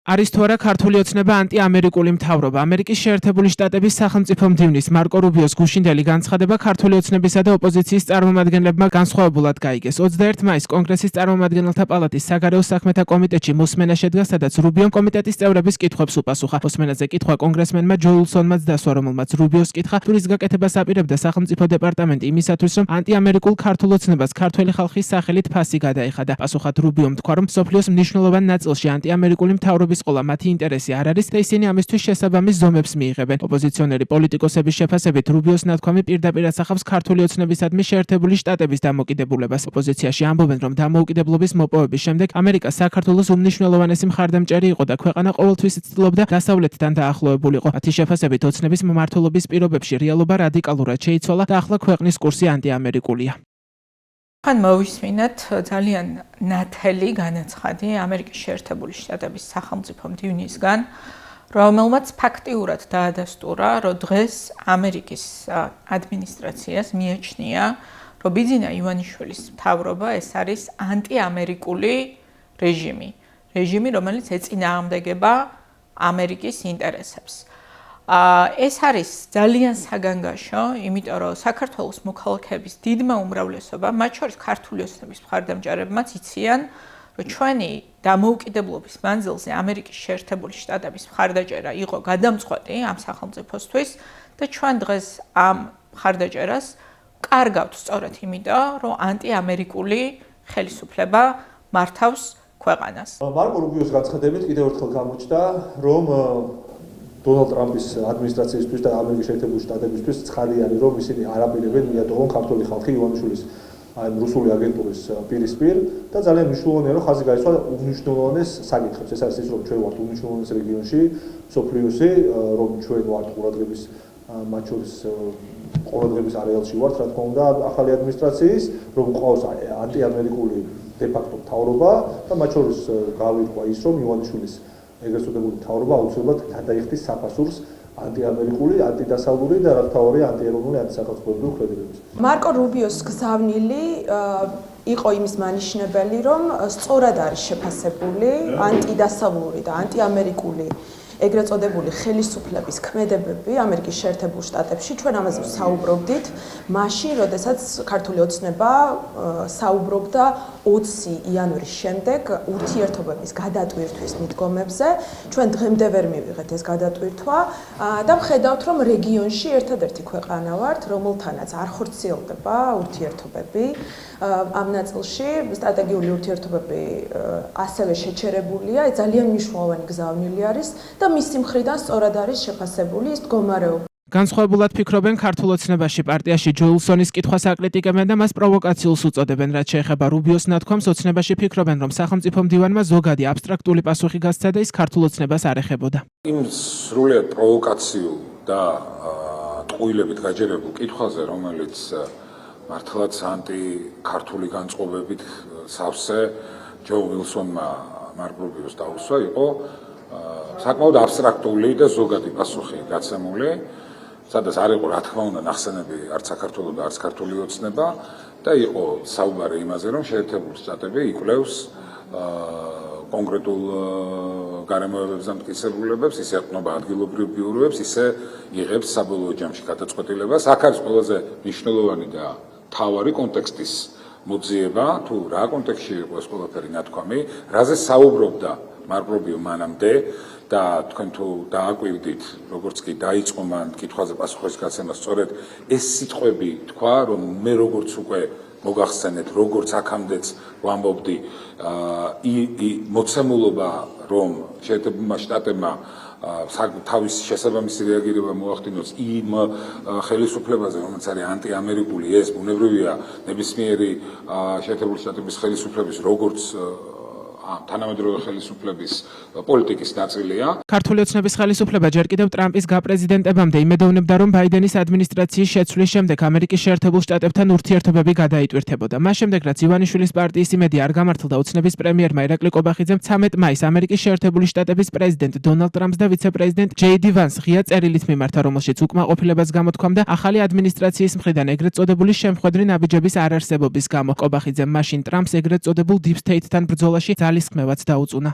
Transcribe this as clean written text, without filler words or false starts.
არის თუ არა ქართული ოცნება ანტიამერიკული მთავრობა. ამერიკის შეერთებული შტატების სახელმწიფო მდივნის მარკო რუბიოს გუშინდელი განცხადება ქართული ოცნებისა და ოპოზიციის წარმომადგენლებმა განსხვავებულად გაიგეს. 21 მაისს კონგრესის წარმომადგენელთა პალატის საგარეო საქმეთა კომიტეტში მოსმენა შედგა, სადაც რუბიომ კომიტეტის წევრების კითხვებს უპასუხა. მოსმენაზე კითხვა კონგრესმენმა ჯო უილსონმაც დასვა, რომელმაც რუბიოს კითხა, თუ რის გაკეთებას აპირებდა სახელმწიფო დეპარტამენტი იმისათვის, რომ ანტიამერიკულ ქართულ ოცნებას ქართველი ხალხის სახელით ფასი გადაეხადა. პასუხად რუბიომ თქვა, რომ მსოფლიოს მნიშვნელოვან ნაწილში ანტიამერიკული მთავრობის ყოლა მათი ინტერესი არ არის და ისინი ამისთვის შესაბამის ზომებს მიიღებენ. ოპოზიციონერი პოლიტიკოსების შეფასებით რუბიოს ნათქვამი პირდაპირ ასახავს ქართული ოცნებისადმი შეერთებული შტატების დამოუკიდებლობას. ოპოზიციაში ამბობენ, რომ დამოუკიდებლობის მოპოვების შემდეგ ამერიკა საქართველოს უმნიშვნელოვანესი მხარდამჭერი იყო და ქვეყანა ყოველთვის ცდილობდა დასავლეთთან დაახლოებულიყო. მათი შეფასებით ოცნების მმართველობის პირობებში რეალობა რადიკალურად შეიცვალა და ახლა ქვეყნის კურსი ანტიამერიკულია. ხან მოვისმინეთ ძალიან ნათელი განაცხადი ამერიკის შეერთებული შტატების სახელმწიფო მდივნისგან, რომელმაც ფაქტიურად დაადასტურა, რომ დღეს ამერიკის ადმინისტრაციას მიაჩნია, რომ ბიძინა ივანიშვილის მთავრობა ეს არის ანტიამერიკული რეჟიმი, რომელიც ეწინააღმდეგება ამერიკის ინტერესებს. ეს არის ძალიან საგანგაშო, იმიტომ რომ საქართველოს მოქალაქეების დიდმა უმრავლესობამ, მათ შორის ქართული ოცნების მხარდამჭერებმაც იციან, რომ ჩვენი დამოუკიდებლობის მანძილზე ამერიკის შეერთებული შტატების მხარდაჭერა იყო გადამწყვეტი ამ სახელმწიფოსთვის და ჩვენ დღეს ამ მხარდაჭერას კარგავთ სწორედ იმიტომ, რომ ანტიამერიკული ხელისუფლება მართავს ქვეყანას. მარკო რუბიოს განცხადებით კიდევ ერთხელ გამოჩნდა, რომ დონალდ ტრამპის ადმინისტრაციისთვის და ამერიკის შეერთებული შტატებისთვის ცხადი არის, რომ ისინი არ აპირებენ მიატოვონ ქართული ხალხი ივანიშვილის რუსული აგენტურის პირისპირ და ძალიან მნიშვნელოვანია, რომ ხაზი გაიცვა უმნიშვნელოვანეს საკითხებს. ეს არის ის, რომ ჩვენ ვართ უმნიშვნელოვანეს რეგიონში, მსოფლიოსი, რომ ჩვენ ვართ ყურადღების მათ შორის ყურადღების არეალში ვართ, რა თქმა უნდა, ახალი ადმინისტრაციის, რომ ყავს ანტიამერიკული დე-ფაქტო მთავრობა და მათ შორის გავირკვა ის, რომ ივანიშვილის ეგრეთ წოდებული მთავრობა აუცილებლად გადაიხდის საფასურს ანტიამერიკული, ანტიდასავლური და რა თქმა უნდა ანტიეროვნული ანტისახელმწიფოებრივი ქმედებების. მარკო რუბიოს გზავნილი იყო იმის მანიშნებელი, რომ სწორად არის შეფასებული ანტიდასავლური და ანტიამერიკული ეგრეთ წოდებული ხელისუფლების ქმედებები ამერიკის შეერთებულ შტატებში. ჩვენ ამაზე საუბრობდით მაშინ, როდესაც ქართული ოცნება საუბრობდა 20 იანვრის შემდეგ ურთიერთობების გადატვირთვის მიდგომებზე. ჩვენ დღემდე ვერ მივიღეთ ეს გადატვირთვა და ვხედავთ, რომ რეგიონში ერთადერთი ქვეყანა ვართ, რომელთანაც არ ხორციელდება ურთიერთობები. ამ ნაწილში სტრატეგიული ურთიერთობები ასევე შეჩერებულია, ძალიან მნიშვნელოვანი გზავნილი არის და მისი მხრიდან სწორად არის შეფასებული ის მდგომარეობა. განსხვავებულად ფიქრობენ ქართულ ოცნებაში. პარტიაში ჯო უილსონის კითხვას აკრიტიკებენ და მას პროვოკაციულს უწოდებენ. რაც შეეხება რუბიოს ნათქვამს, ოცნებაში ფიქრობენ, რომ სახელმწიფო მდივანმა ზოგადი აბსტრაქტული პასუხი გასცა და ის ქართულ ოცნებას არ ეხებოდა. იმ სრულიად პროვოკაციულ და ტყუილებით გაჯერებულ კითხვაზე, რომელიც მართლაც ანტი-ქართული განწყობებით სავსე ჯო უილსონმა მარკ რუბიოს დაუსვა, იყო საკმაოდ აბსტრაქტული და ზოგადი პასუხი გაცემული, სადაც არ იყო რა თქმა უნდა ნახსენები არც საქართველოს და არც ქართული ოცნება და იყო საუბარი იმაზე, რომ შეერთებული შტატები იკვლევს კონკრეტულ გარემოებებს და მტკიცებულებებს, ისე ეყრდნობა ადგილობრივ ბიუროებს, ისე იღებს საბოლოო ჯამში გადაწყვეტილებას. აქ არის ყველაზე მნიშვნელოვანი და მთავარი კონტექსტის მოძიება, თუ რა კონტექსტში იყო ეს ყველაფერი ნათქვამი, რაზე საუბრობდა მარკ რუბიო მანამდე და თქვენ თუ დააკვირდით, როგორც კი დაიწყო მან კითხვაზე პასუხის გაცემა, სწორედ ეს სიტყვები თქვა, რომ მე როგორც უკვე მოგახსენეთ, როგორც აქამდეც ვამბობდი, მოცემულობა, რომ შეერთებულმა შტატებმა თავის შესაბამისი რეაგირება მოახდინოს იმ ხელისუფლებაზე, რომელიც არის ანტიამერიკული, ეს ბუნებრივია ნებისმიერი შეერთებული შტატების ხელისუფლების როგორც თანამედროვე ხელისუფლების პოლიტიკის ნაწილია. ქართული ოცნების ხელისუფლება ჯერ კიდევ ტრამპის გაპრეზიდენტებამდე იმედოვნებდა, რომ ბაიდენის ადმინისტრაციის შეცვლის შემდეგ ამერიკის შეერთებულ შტატებთან ურთიერთობები გადაიტვირთებოდა. მას შემდეგ, რაც ივანიშვილის პარტიის იმედი არ გამართლდა, ოცნების პრემიერმა ირაკლი კობახიძემ 13 მაისს ამერიკის შეერთებული შტატების პრეზიდენტ დონალდ ტრამპს და ვიცე-პრეზიდენტ ჯეი-დი ვანსს ღია წერილით მიმართა, რომელშიც უკმაყოფილებას გამოთქვამდა ახალი ადმინისტრაციის მხრიდან ეგრეთ წოდებული შემხედრი ნაბიჯების არარსებობის გამო. კობახიძემ მაშინ ტრამპს ეგრეთ წოდებულ დიპ სტეიტთან ბრძოლაში ძალისხმევაც დაუწუნა.